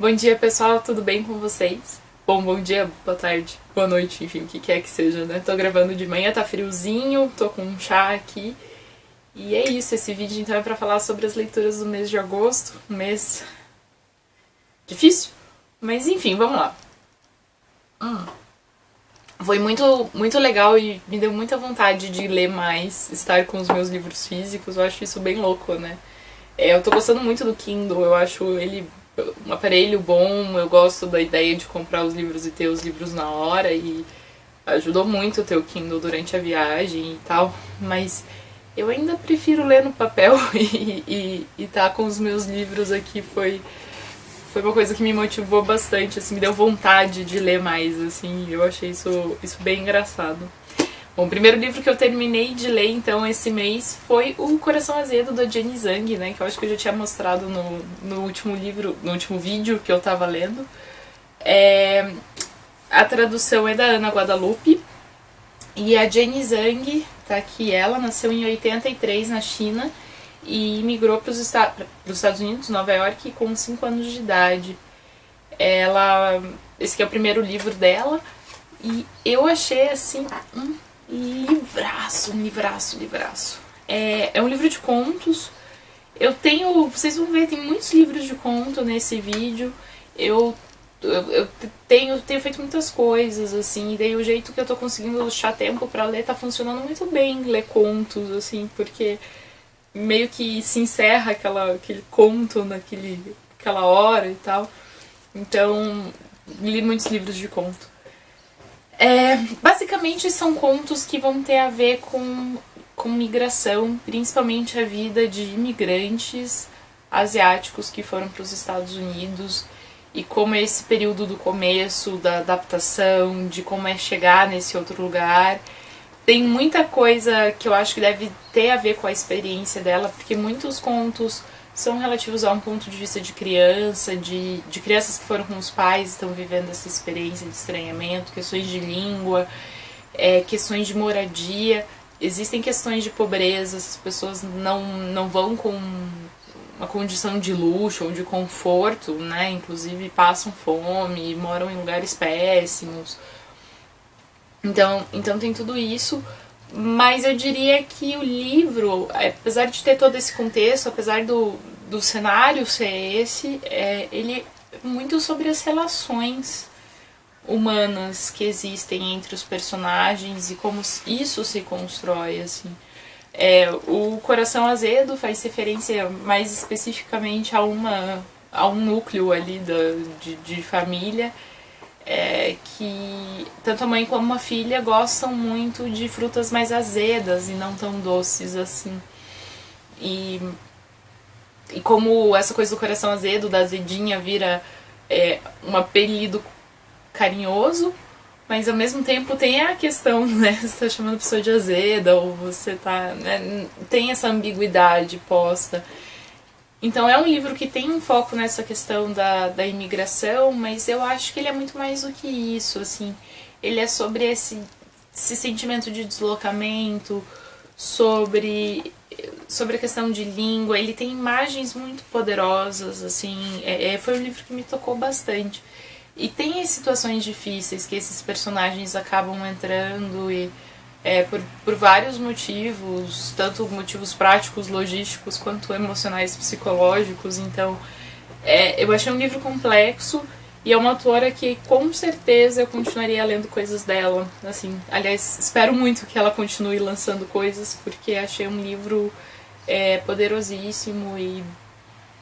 Bom dia, pessoal, tudo bem com vocês? Bom dia, boa tarde, boa noite, enfim, o que quer que seja, né? Tô gravando de manhã, tá friozinho, tô com um chá aqui. E é isso, esse vídeo então é pra falar sobre as leituras do mês de agosto, um mês difícil, mas enfim, vamos lá. Foi muito legal e me deu muita vontade de ler mais, estar com os meus livros físicos, eu acho isso bem louco, né? Eu tô gostando muito do Kindle, eu acho ele um aparelho bom, eu gosto da ideia de comprar os livros e ter os livros na hora e ajudou muito ter o Kindle durante a viagem e tal, mas eu ainda prefiro ler no papel e tá com os meus livros aqui foi uma coisa que me motivou bastante, assim, me deu vontade de ler mais, assim, eu achei isso bem engraçado. Bom, o primeiro livro que eu terminei de ler, então, esse mês foi O Coração Azedo, da Jenny Zhang, né, que eu acho que eu já tinha mostrado no último livro, no último vídeo que eu tava lendo. A tradução é da Ana Guadalupe, e a Jenny Zhang, tá aqui, ela nasceu em 83 na China, e migrou para os Estados Unidos, Nova York, com 5 anos de idade. Esse aqui é o primeiro livro dela, e eu achei, assim, um livraço. É um livro de contos. Vocês vão ver, tem muitos livros de conto nesse vídeo. Eu tenho feito muitas coisas, assim, e daí o jeito que eu tô conseguindo achar tempo pra ler tá funcionando muito bem, ler contos, assim, porque meio que se encerra aquele conto naquela hora e tal. Então, li muitos livros de conto. Basicamente são contos que vão ter a ver com migração, principalmente a vida de imigrantes asiáticos que foram para os Estados Unidos e como é esse período do começo, da adaptação, de como é chegar nesse outro lugar. Tem muita coisa que eu acho que deve ter a ver com a experiência dela, porque muitos contos são relativos a um ponto de vista de criança, de crianças que foram com os pais e estão vivendo essa experiência de estranhamento, questões de língua, questões de moradia. Existem questões de pobreza, as pessoas não vão com uma condição de luxo ou de conforto, né? Inclusive passam fome, moram em lugares péssimos. Então tem tudo isso, mas eu diria que o livro, apesar de ter todo esse contexto, apesar do cenário ser esse, ele é muito sobre as relações humanas que existem entre os personagens e como isso se constrói, assim. O Coração Azedo faz referência mais especificamente a um núcleo ali de família, que tanto a mãe como a filha gostam muito de frutas mais azedas e não tão doces assim. E como essa coisa do coração azedo, da azedinha, vira um apelido carinhoso, mas ao mesmo tempo tem a questão, né? Você tá chamando a pessoa de azeda, ou você tá. Né, tem essa ambiguidade posta. Então é um livro que tem um foco nessa questão da imigração, mas eu acho que ele é muito mais do que isso, assim. Ele é sobre esse sentimento de deslocamento, sobre a questão de língua. Ele tem imagens muito poderosas, assim. Foi um livro que me tocou bastante. E tem as situações difíceis que esses personagens acabam entrando e por vários motivos, tanto motivos práticos, logísticos, quanto emocionais, psicológicos. Então, eu achei um livro complexo e é uma autora que, com certeza, eu continuaria lendo coisas dela. Assim, aliás, espero muito que ela continue lançando coisas, porque achei um livro poderosíssimo e,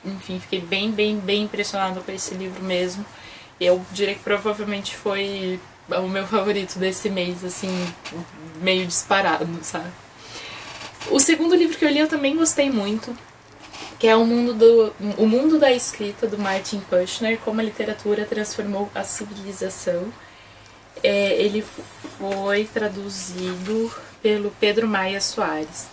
enfim, fiquei bem impressionada com esse livro mesmo. Eu diria que provavelmente foi o meu favorito desse mês, assim, meio disparado, sabe? O segundo livro que eu li eu também gostei muito, que é O Mundo da Escrita, do Martin Kushner, Como a Literatura Transformou a Civilização. Ele foi traduzido pelo Pedro Maia Soares.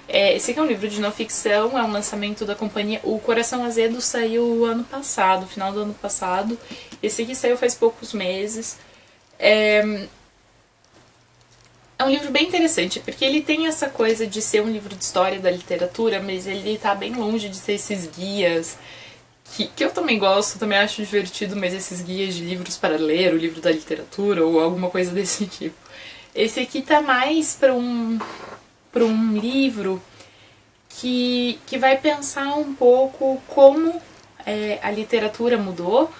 Esse aqui é um livro de não ficção, é um lançamento da companhia. O Coração Azedo saiu ano passado, final do ano passado. Esse aqui saiu faz poucos meses. É um livro bem interessante, porque ele tem essa coisa de ser um livro de história da literatura, mas ele tá bem longe de ser esses guias que eu também gosto, também acho divertido, mas esses guias de livros para ler, o livro da literatura ou alguma coisa desse tipo. Esse aqui tá mais para um livro que vai pensar um pouco como a literatura mudou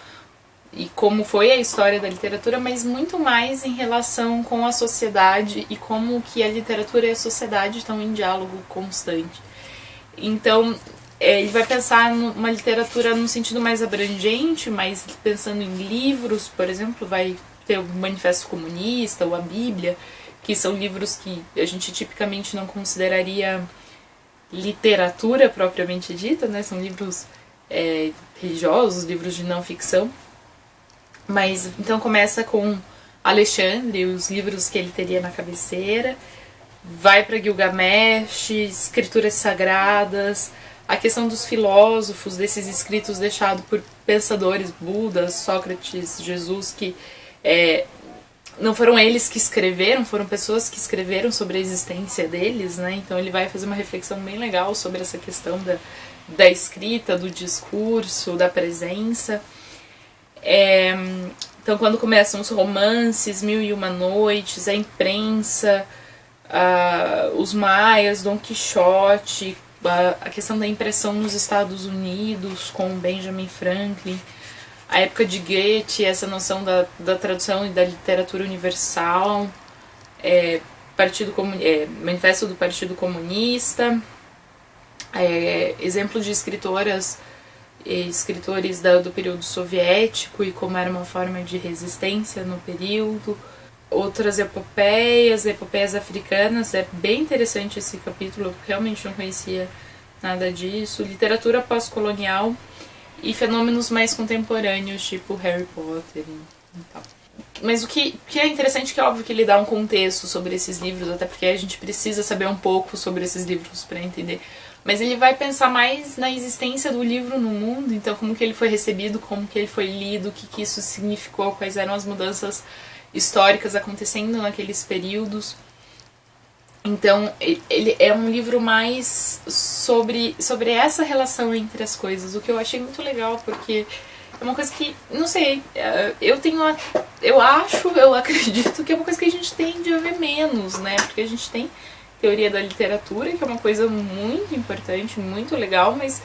e como foi a história da literatura, mas muito mais em relação com a sociedade e como que a literatura e a sociedade estão em diálogo constante. Então, ele vai pensar numa literatura num sentido mais abrangente, mas pensando em livros, por exemplo, vai ter o Manifesto Comunista ou a Bíblia, que são livros que a gente tipicamente não consideraria literatura propriamente dita, né? São livros religiosos, livros de não ficção. Mas então começa com Alexandre, os livros que ele teria na cabeceira, vai para Gilgamesh, escrituras sagradas, a questão dos filósofos, desses escritos deixados por pensadores, Buda, Sócrates, Jesus, que não foram eles que escreveram, foram pessoas que escreveram sobre a existência deles, né? Então ele vai fazer uma reflexão bem legal sobre essa questão da escrita, do discurso, da presença. Então quando começam os romances, Mil e Uma Noites, a imprensa, os maias, Dom Quixote, a questão da impressão nos Estados Unidos com Benjamin Franklin, a época de Goethe, essa noção da tradução e da literatura universal, Manifesto do Partido Comunista, exemplo de escritoras e escritores do período soviético e como era uma forma de resistência no período. Outras epopeias africanas, é bem interessante esse capítulo, eu realmente não conhecia nada disso. Literatura pós-colonial e fenômenos mais contemporâneos, tipo Harry Potter e tal. Mas o que é interessante é que é óbvio que ele dá um contexto sobre esses livros, até porque a gente precisa saber um pouco sobre esses livros para entender. Mas ele vai pensar mais na existência do livro no mundo, então como que ele foi recebido, como que ele foi lido, o que isso significou, quais eram as mudanças históricas acontecendo naqueles períodos. Então ele é um livro mais sobre essa relação entre as coisas, o que eu achei muito legal, porque é uma coisa que, não sei, eu acredito que é uma coisa que a gente tende a ver menos, né? Porque a gente tem teoria da literatura, que é uma coisa muito importante, muito legal, mas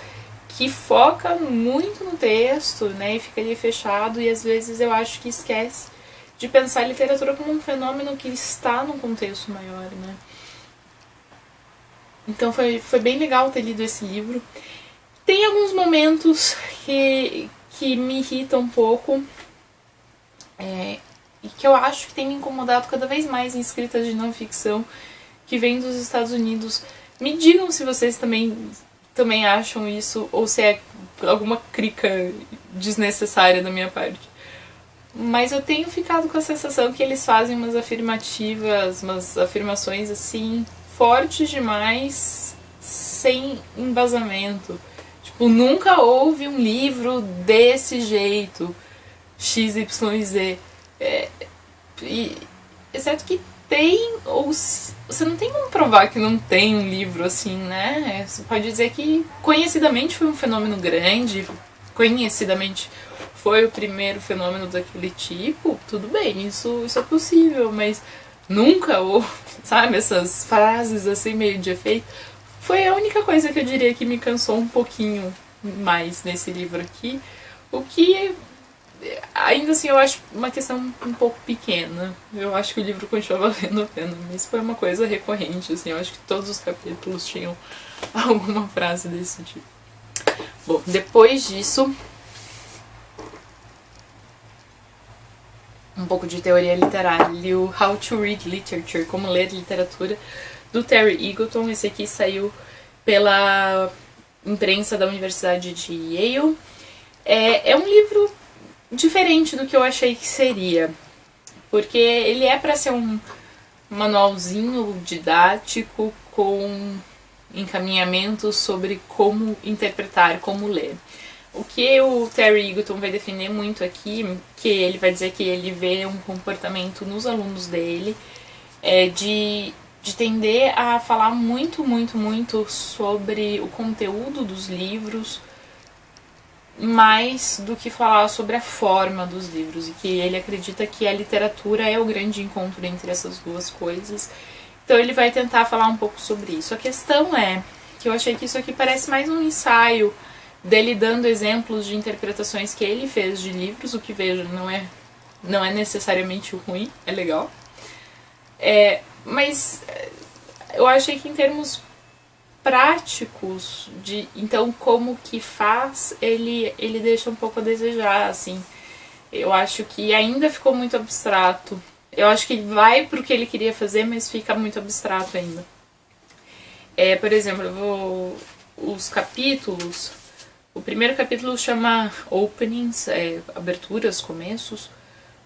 que foca muito no texto, né? E fica ali fechado, e às vezes eu acho que esquece de pensar a literatura como um fenômeno que está num contexto maior, né? Então foi bem legal ter lido esse livro. Tem alguns momentos que me irritam um pouco, e que eu acho que tem me incomodado cada vez mais em escritas de não ficção que vêm dos Estados Unidos. Me digam se vocês também acham isso, ou se é alguma crica desnecessária da minha parte. Mas eu tenho ficado com a sensação que eles fazem umas afirmações assim, fortes demais, sem embasamento. Tipo, nunca houve um livro desse jeito, XYZ. Exceto que tem, ou você não tem como provar que não tem um livro assim, né? Você pode dizer que conhecidamente foi um fenômeno grande, conhecidamente foi o primeiro fenômeno daquele tipo, tudo bem, isso é possível, mas nunca houve, sabe, essas frases assim meio de efeito. Foi a única coisa que eu diria que me cansou um pouquinho mais nesse livro aqui, o que ainda assim eu acho uma questão um pouco pequena. Eu acho que o livro continua valendo a pena, mas foi uma coisa recorrente, assim, eu acho que todos os capítulos tinham alguma frase desse tipo. Bom, depois disso, um pouco de teoria literária. Li o How to Read Literature, Como Ler Literatura, do Terry Eagleton. Esse aqui saiu pela imprensa da Universidade de Yale. É um livro diferente do que eu achei que seria, porque ele é para ser um manualzinho didático com encaminhamento sobre como interpretar, como ler. O que o Terry Eagleton vai defender muito aqui, que ele vai dizer que ele vê um comportamento nos alunos dele, de tender a falar muito sobre o conteúdo dos livros, mais do que falar sobre a forma dos livros, e que ele acredita que a literatura é o grande encontro entre essas duas coisas. Então ele vai tentar falar um pouco sobre isso. A questão é que eu achei que isso aqui parece mais um ensaio dele dando exemplos de interpretações que ele fez de livros, o que, veja, não é necessariamente ruim, é legal. Mas eu achei que em termos práticos de então como que faz, ele deixa um pouco a desejar, assim. Eu acho que ainda ficou muito abstrato. Eu acho que vai pro que ele queria fazer, mas fica muito abstrato ainda. Por exemplo, os capítulos. O primeiro capítulo chama Openings, aberturas, começos.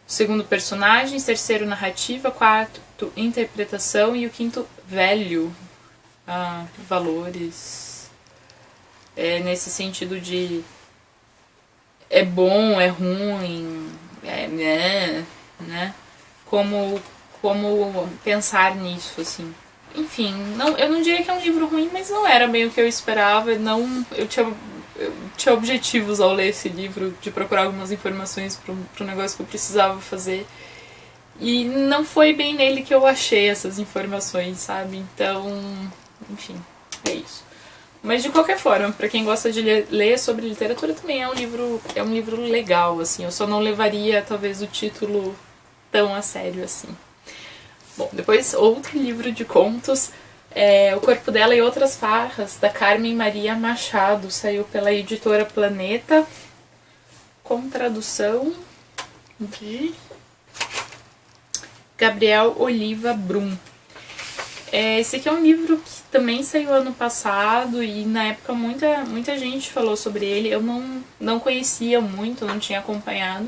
O segundo, personagens. Terceiro, narrativa. Quarto, interpretação. E o quinto, value. Valores. Nesse sentido de é bom, é ruim, né? Como pensar nisso, assim. Enfim, eu não diria que é um livro ruim, mas não era bem o que eu esperava. Eu tinha objetivos ao ler esse livro, de procurar algumas informações pro negócio que eu precisava fazer. E não foi bem nele que eu achei essas informações, sabe? Então, enfim, é isso. Mas de qualquer forma, pra quem gosta de ler sobre literatura, também é um livro legal, assim. Eu só não levaria, talvez, o título tão a sério assim. Bom, depois outro livro de contos, O Corpo Dela e Outras Farras, da Carmen Maria Machado. Saiu pela editora Planeta, com tradução de Gabriel Oliva Brum. Esse aqui é um livro que também saiu ano passado e na época muita gente falou sobre ele. Eu não conhecia muito, não tinha acompanhado.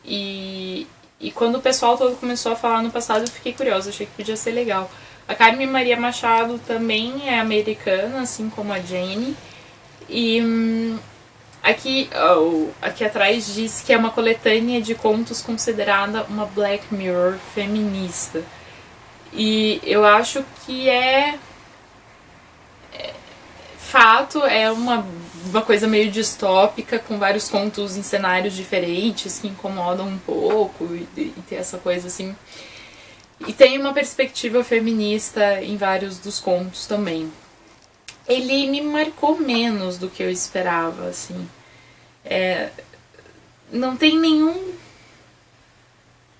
E quando o pessoal todo começou a falar no passado, eu fiquei curiosa, achei que podia ser legal. A Carmen Maria Machado também é americana, assim como a Jane. E aqui atrás diz que é uma coletânea de contos considerada uma Black Mirror feminista. E eu acho que fato, é uma coisa meio distópica, com vários contos em cenários diferentes que incomodam um pouco, e tem essa coisa assim. E tem uma perspectiva feminista em vários dos contos também. Ele me marcou menos do que eu esperava, assim. Não tem nenhum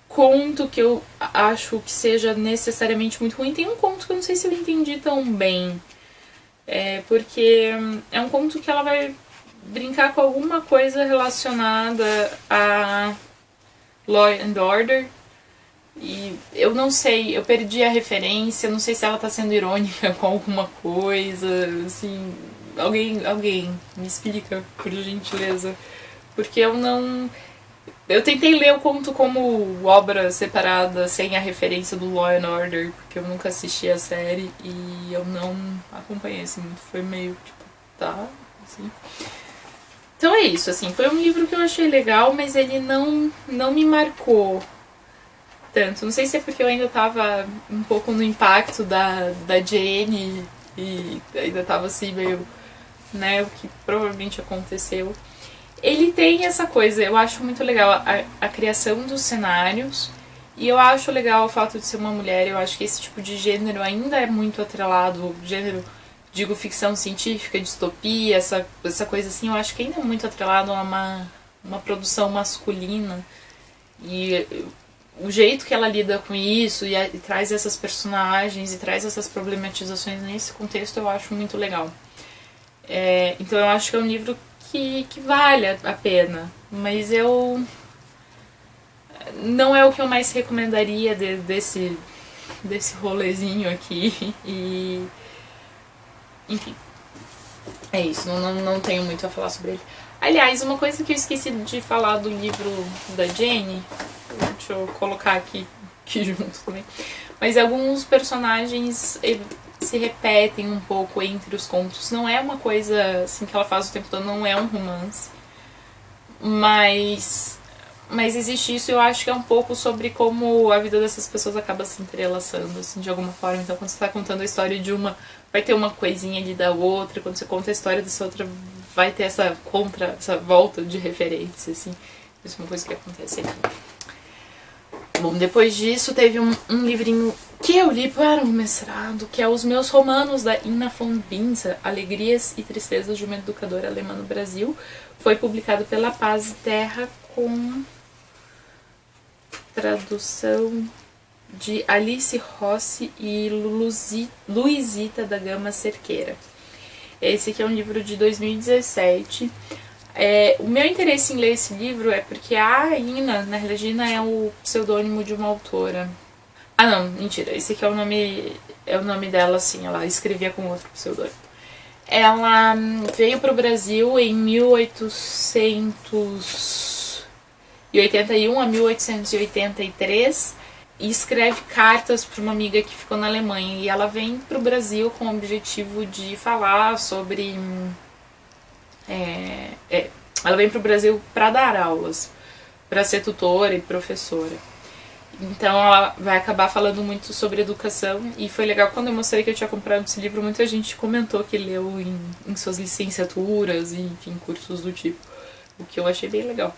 conto que eu acho que seja necessariamente muito ruim. Tem um conto que eu não sei se eu entendi tão bem. Porque é um conto que ela vai brincar com alguma coisa relacionada a Law and Order. E eu não sei, eu perdi a referência, não sei se ela tá sendo irônica com alguma coisa, assim... Alguém me explica, por gentileza. Porque eu não... Eu tentei ler o conto como obra separada, sem a referência do Law and Order, porque eu nunca assisti a série e eu não acompanhei, assim, muito. Foi meio, tipo, tá, assim. Então é isso, assim, foi um livro que eu achei legal, mas ele não me marcou tanto. Não sei se é porque eu ainda tava um pouco no impacto da Jane e ainda tava assim, meio, né, o que provavelmente aconteceu. Ele tem essa coisa, eu acho muito legal a criação dos cenários, e eu acho legal o fato de ser uma mulher. Eu acho que esse tipo de gênero ainda é muito atrelado, gênero, digo, ficção científica, distopia, essa coisa assim, eu acho que ainda é muito atrelado a uma produção masculina, e o jeito que ela lida com isso, e traz essas personagens, e traz essas problematizações nesse contexto, eu acho muito legal. Então eu acho que é um livro que vale a pena, mas não é o que eu mais recomendaria desse rolezinho aqui. E enfim, é isso, não tenho muito a falar sobre ele. Aliás, uma coisa que eu esqueci de falar do livro da Jane, deixa eu colocar aqui junto também, mas alguns personagens se repetem um pouco entre os contos. Não é uma coisa assim que ela faz o tempo todo, não é um romance, mas existe isso. Eu acho que é um pouco sobre como a vida dessas pessoas acaba se entrelaçando, assim, de alguma forma. Então quando você tá contando a história de uma, vai ter uma coisinha ali da outra, quando você conta a história dessa outra, vai ter essa volta de referência, assim. Isso é uma coisa que acontece aqui. Bom, depois disso teve um livrinho que eu li para o mestrado, que é Os Meus Romanos, da Ina von Binzer, Alegrias e Tristezas de uma Educadora Alemã no Brasil. Foi publicado pela Paz e Terra com tradução de Alice Rossi e Luizita da Gama Cerqueira. Esse aqui é um livro de 2017. O meu interesse em ler esse livro é porque a Ina, na realidade, Ina é o pseudônimo de uma autora. Ah, não, mentira, esse aqui é o nome dela, assim, ela escrevia com outro pseudônimo. Ela veio para o Brasil em 1881 a 1883 e escreve cartas para uma amiga que ficou na Alemanha. E ela vem para o Brasil com o objetivo de falar sobre... ela vem para o Brasil para dar aulas, para ser tutora e professora. Então ela vai acabar falando muito sobre educação, e foi legal quando eu mostrei que eu tinha comprado esse livro, muita gente comentou que leu em suas licenciaturas e, enfim, cursos do tipo, o que eu achei bem legal.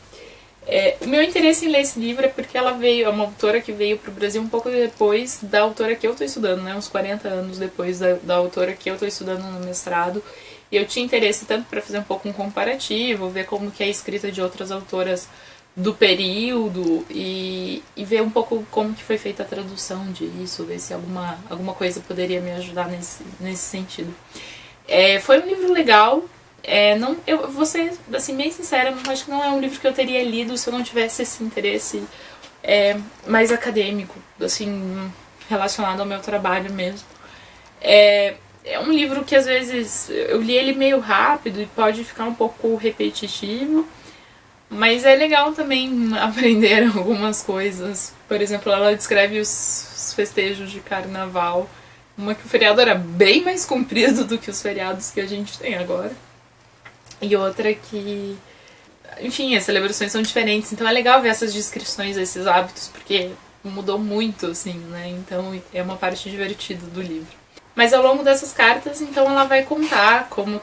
O meu interesse em ler esse livro é porque ela é uma autora que veio para o Brasil um pouco depois da autora que eu estou estudando, né, uns 40 anos depois da autora que eu estou estudando no mestrado, e eu tinha interesse tanto para fazer um pouco um comparativo, ver como que é a escrita de outras autoras do período e ver um pouco como que foi feita a tradução disso, ver se alguma coisa poderia me ajudar nesse sentido. Foi um livro legal. Eu vou ser assim, bem sincera, eu acho que não é um livro que eu teria lido se eu não tivesse esse interesse mais acadêmico, assim, relacionado ao meu trabalho mesmo. É um livro que às vezes eu li ele meio rápido e pode ficar um pouco repetitivo, mas é legal também aprender algumas coisas. Por exemplo, ela descreve os festejos de carnaval, uma que o feriado era bem mais comprido do que os feriados que a gente tem agora, e outra que, enfim, as celebrações são diferentes, então é legal ver essas descrições desses hábitos, porque mudou muito, assim, né, então é uma parte divertida do livro. Mas ao longo dessas cartas, então, ela vai contar como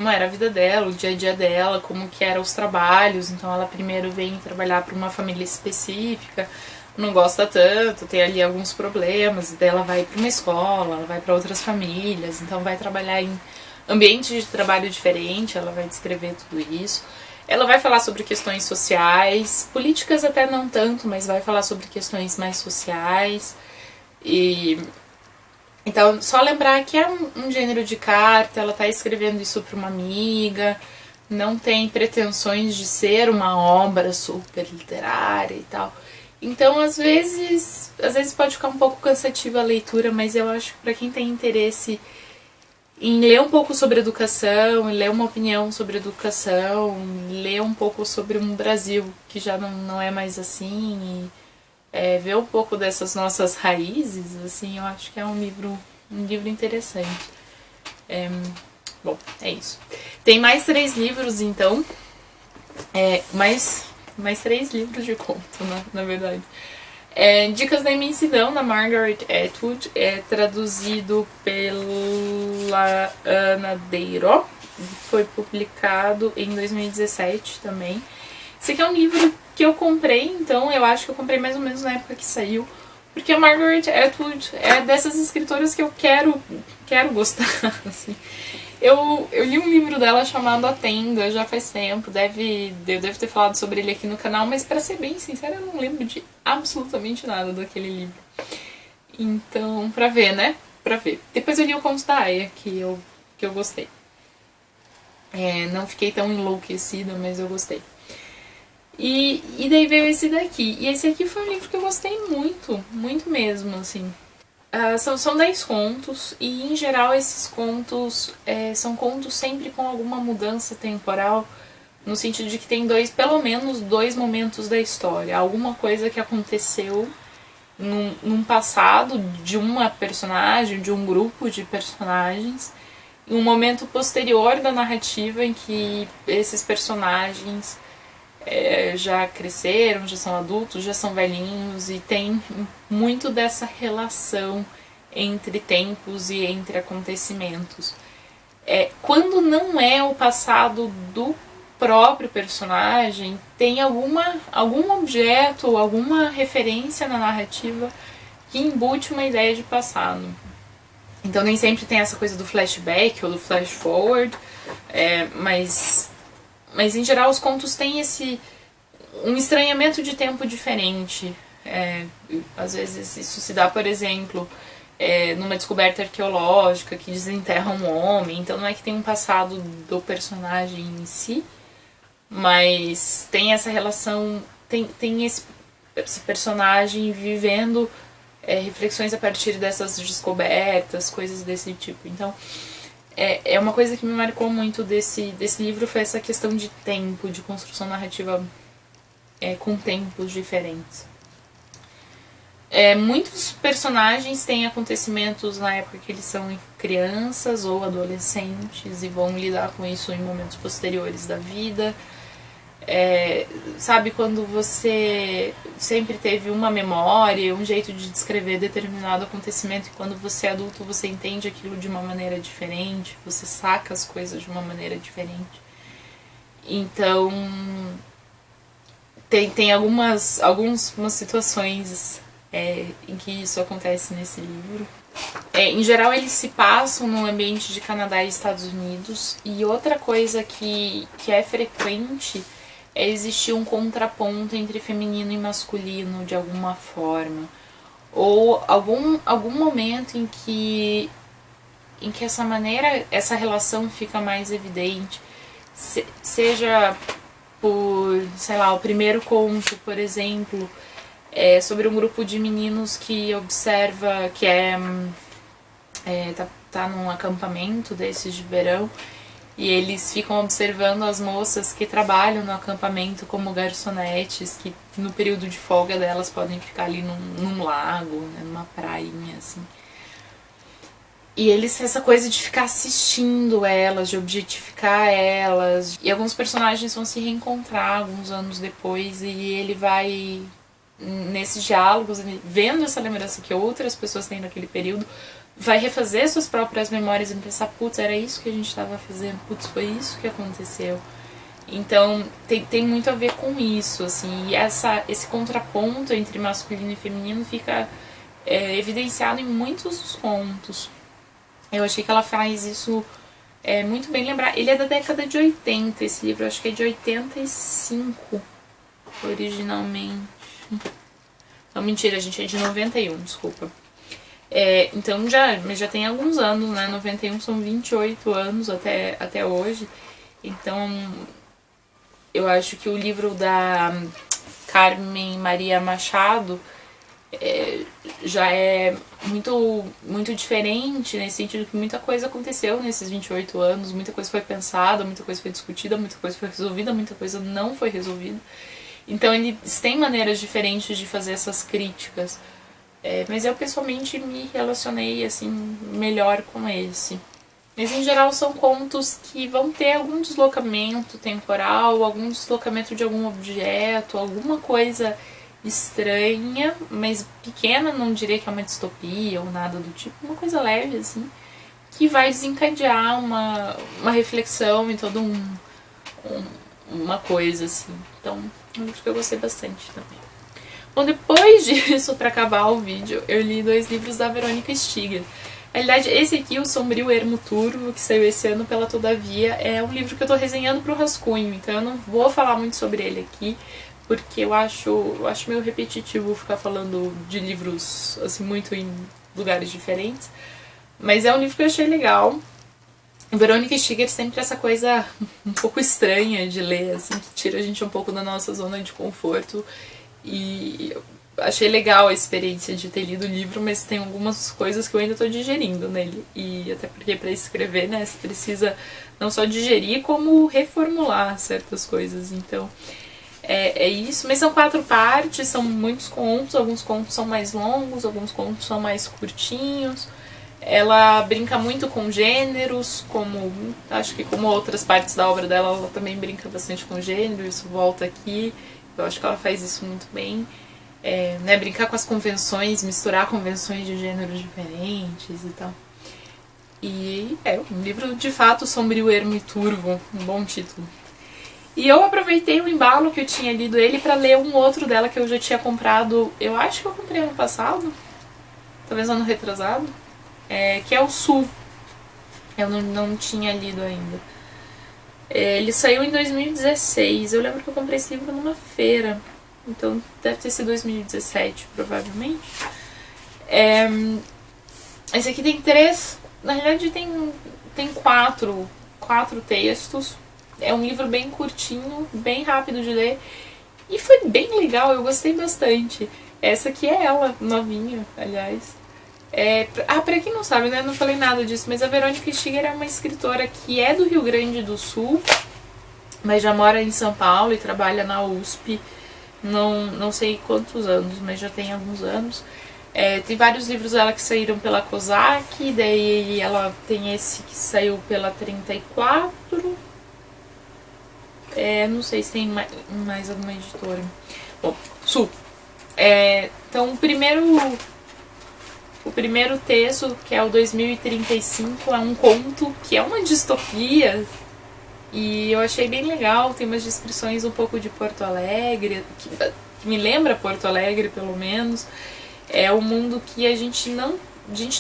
era a vida dela, o dia a dia dela, como que eram os trabalhos. Então ela primeiro vem trabalhar para uma família específica, não gosta tanto, tem ali alguns problemas, daí ela vai para uma escola, ela vai para outras famílias, então vai trabalhar em ambientes de trabalho diferente, ela vai descrever tudo isso. Ela vai falar sobre questões sociais, políticas até não tanto, mas vai falar sobre questões mais sociais. Então, só lembrar que é um gênero de carta, ela tá escrevendo isso para uma amiga, não tem pretensões de ser uma obra super literária e tal. Então, às vezes pode ficar um pouco cansativa a leitura, mas eu acho que para quem tem interesse em ler um pouco sobre educação, ler uma opinião sobre educação, ler um pouco sobre um Brasil que já não é mais assim, ver um pouco dessas nossas raízes, assim, eu acho que é um livro interessante. Bom, é isso. Tem mais 3 livros, então. Mais 3 livros de conto, na verdade. Dicas da Imensidão, da Margaret Atwood, traduzido pela Ana Deiro. Foi publicado em 2017 também. Esse aqui é um livro que eu comprei, então eu acho que eu comprei mais ou menos na época que saiu, porque a Margaret Atwood é dessas escritoras que eu quero gostar, assim. Eu li um livro dela chamado A Tenda já faz tempo, eu devo ter falado sobre ele aqui no canal, mas pra ser bem sincera, eu não lembro de absolutamente nada daquele livro. Então, pra ver, né? Pra ver. Depois eu li o Conto da Aya, que eu gostei. Não fiquei tão enlouquecida, mas eu gostei. E daí veio esse daqui. E esse aqui foi um livro que eu gostei muito, muito mesmo, assim. São 10 contos, e em geral esses contos são contos sempre com alguma mudança temporal, no sentido de que tem pelo menos dois momentos da história. Alguma coisa que aconteceu num passado de uma personagem, de um grupo de personagens, em um momento posterior da narrativa em que esses personagens já cresceram, já são adultos, já são velhinhos, e tem muito dessa relação entre tempos e entre acontecimentos. Quando não é o passado do próprio personagem, tem algum objeto, alguma referência na narrativa que embute uma ideia de passado. Então nem sempre tem essa coisa do flashback ou do flash forward, mas em geral os contos têm um estranhamento de tempo diferente. Às vezes isso se dá, por exemplo, numa descoberta arqueológica que desenterra um homem, então não é que tem um passado do personagem em si, mas tem essa relação, tem esse personagem vivendo reflexões a partir dessas descobertas, coisas desse tipo. Então, uma coisa que me marcou muito desse livro foi essa questão de tempo, de construção narrativa com tempos diferentes. Muitos personagens têm acontecimentos na época que eles são crianças ou adolescentes e vão lidar com isso em momentos posteriores da vida. Sabe quando você sempre teve uma memória, um jeito de descrever determinado acontecimento e quando você é adulto você entende aquilo de uma maneira diferente, você saca as coisas de uma maneira diferente. Então tem algumas situações em que isso acontece nesse livro. Em geral eles se passam no ambiente de Canadá e Estados Unidos, e outra coisa que é frequente é existir um contraponto entre feminino e masculino de alguma forma, ou algum momento em que essa relação fica mais evidente, seja por, sei lá, o primeiro conto, por exemplo, sobre um grupo de meninos que observa que tá num acampamento desses de verão, e eles ficam observando as moças que trabalham no acampamento como garçonetes, que no período de folga delas podem ficar ali num lago, né, numa prainha, assim. E eles, essa coisa de ficar assistindo elas, de objetificar elas. E alguns personagens vão se reencontrar alguns anos depois, e ele vai, nesses diálogos, vendo essa lembrança que outras pessoas têm naquele período, vai refazer suas próprias memórias e pensar, putz, era isso que a gente estava fazendo, putz, foi isso que aconteceu. Então tem muito a ver com isso, assim, e esse contraponto entre masculino e feminino fica evidenciado em muitos dos contos. Eu achei que ela faz isso muito bem lembrar. Ele é da década de 80, esse livro, eu acho que é de 85 originalmente. Não, mentira, gente, é de 91, desculpa. Então já tem alguns anos, né? 91 são 28 anos até hoje. Então eu acho que o livro da Carmen Maria Machado já é muito, muito diferente, nesse sentido que muita coisa aconteceu nesses 28 anos, muita coisa foi pensada, muita coisa foi discutida, muita coisa foi resolvida, muita coisa não foi resolvida. Então eles têm maneiras diferentes de fazer essas críticas. Mas eu pessoalmente me relacionei assim melhor com esse. Mas em geral são contos que vão ter algum deslocamento temporal, algum deslocamento de algum objeto, alguma coisa estranha, mas pequena, não diria que é uma distopia ou nada do tipo, uma coisa leve assim, que vai desencadear uma reflexão e toda uma coisa assim. Então, é um livro que eu gostei bastante também. Bom, depois disso, pra acabar o vídeo, eu li 2 livros da Verônica Stiger. Na realidade, esse aqui, O Sombrio Ermo Turvo, que saiu esse ano pela Todavia, é um livro que eu tô resenhando pro rascunho, então eu não vou falar muito sobre ele aqui, porque eu acho meio repetitivo ficar falando de livros, assim, muito em lugares diferentes. Mas é um livro que eu achei legal. Verônica Stiger sempre essa coisa um pouco estranha de ler, assim, que tira a gente um pouco da nossa zona de conforto. E achei legal a experiência de ter lido o livro, mas tem algumas coisas que eu ainda tô digerindo nele. E até porque para escrever, né, você precisa não só digerir, como reformular certas coisas. Então, é isso. Mas são 4 partes, são muitos contos. Alguns contos são mais longos, alguns contos são mais curtinhos. Ela brinca muito com gêneros, acho que como outras partes da obra dela, ela também brinca bastante com gênero, isso volta aqui. Eu acho que ela faz isso muito bem. Né, brincar com as convenções, misturar convenções de gêneros diferentes e tal. E é um livro de fato sombrio, ermo e turvo, um bom título. E eu aproveitei o embalo que eu tinha lido ele pra ler um outro dela que eu já tinha comprado, eu acho que eu comprei ano passado, talvez ano retrasado, que é o Sul. Eu não tinha lido ainda. Ele saiu em 2016, eu lembro que eu comprei esse livro numa feira, então deve ter sido 2017, provavelmente. Esse aqui tem 3, na realidade tem 4 textos. É um livro bem curtinho, bem rápido de ler. E foi bem legal, eu gostei bastante. Essa aqui é ela, novinha, aliás. Pra quem não sabe, né, não falei nada disso, mas a Verônica Stiger é uma escritora que é do Rio Grande do Sul, mas já mora em São Paulo e trabalha na USP. Não sei quantos anos, mas já tem alguns anos. Tem vários livros dela que saíram pela Kozak, daí ela tem esse que saiu pela 34. Não sei se tem mais alguma editora. Bom, Sul. Então o primeiro texto, que é o 2035, é um conto que é uma distopia. E eu achei bem legal, tem umas descrições um pouco de Porto Alegre, que me lembra Porto Alegre, pelo menos. É um mundo que a gente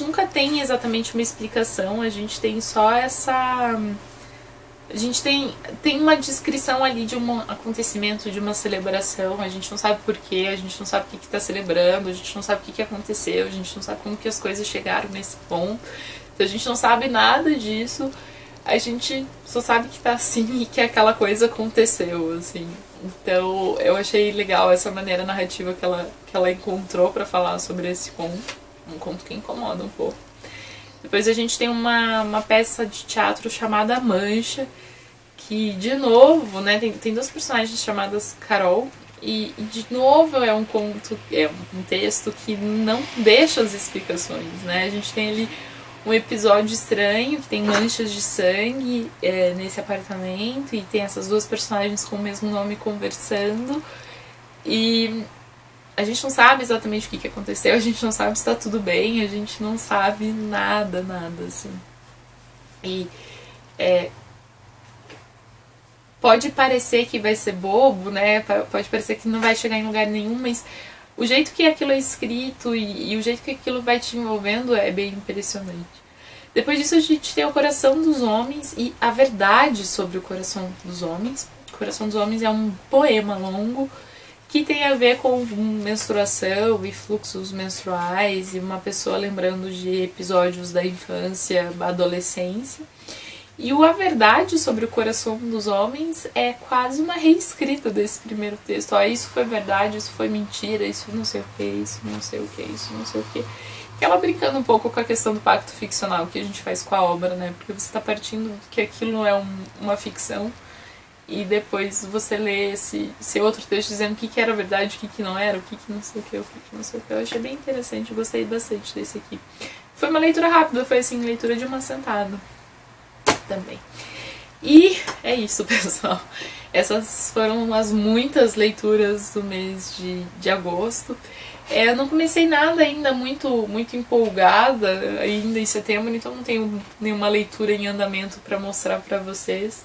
nunca tem exatamente uma explicação, a gente tem só essa... A gente tem uma descrição ali de um acontecimento, de uma celebração, a gente não sabe porquê, a gente não sabe o que está celebrando, a gente não sabe o que aconteceu, a gente não sabe como que as coisas chegaram nesse ponto, então a gente não sabe nada disso, a gente só sabe que tá assim e que aquela coisa aconteceu, assim. Então eu achei legal essa maneira narrativa que ela encontrou para falar sobre esse conto, um conto que incomoda um pouco. Depois a gente tem uma peça de teatro chamada Mancha, que de novo, né, tem 2 personagens chamadas Carol, e de novo é um conto, é um texto que não deixa as explicações, né? A gente tem ali um episódio estranho, que tem manchas de sangue nesse apartamento, e tem essas 2 personagens com o mesmo nome conversando, e a gente não sabe exatamente o que aconteceu, a gente não sabe se tá tudo bem, a gente não sabe nada, assim. E pode parecer que vai ser bobo, né? Pode parecer que não vai chegar em lugar nenhum, mas o jeito que aquilo é escrito e o jeito que aquilo vai te envolvendo é bem impressionante. Depois disso a gente tem o Coração dos Homens e a verdade sobre o Coração dos Homens. O Coração dos Homens é um poema longo que tem a ver com menstruação e fluxos menstruais e uma pessoa lembrando de episódios da infância, adolescência. E a verdade sobre o Coração dos Homens é quase uma reescrita desse primeiro texto. Isso foi verdade, isso foi mentira, isso não sei o que, isso não sei o que, isso não sei o que. Ela brincando um pouco com a questão do pacto ficcional que a gente faz com a obra, né? Porque você está partindo que aquilo não é uma ficção, e depois você lê esse outro texto dizendo o que era verdade, o que não era, o que não sei o que, o que não sei o que. Eu achei bem interessante, eu gostei bastante desse aqui. Foi uma leitura rápida, foi assim, leitura de uma sentada também. E é isso, pessoal. Essas foram as muitas leituras do mês de agosto. Eu não comecei nada ainda muito empolgada ainda em setembro, então não tenho nenhuma leitura em andamento para mostrar para vocês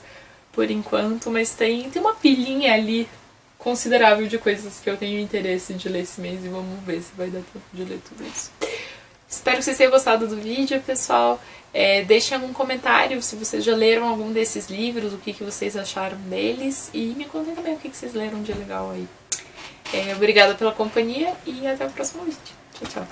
por enquanto, mas tem uma pilhinha ali considerável de coisas que eu tenho interesse de ler esse mês e vamos ver se vai dar tempo de ler tudo isso. Espero que vocês tenham gostado do vídeo, pessoal. Deixem algum comentário se vocês já leram algum desses livros, o que vocês acharam deles, e me contem também o que vocês leram de legal aí. Obrigada pela companhia e até o próximo vídeo. Tchau, tchau.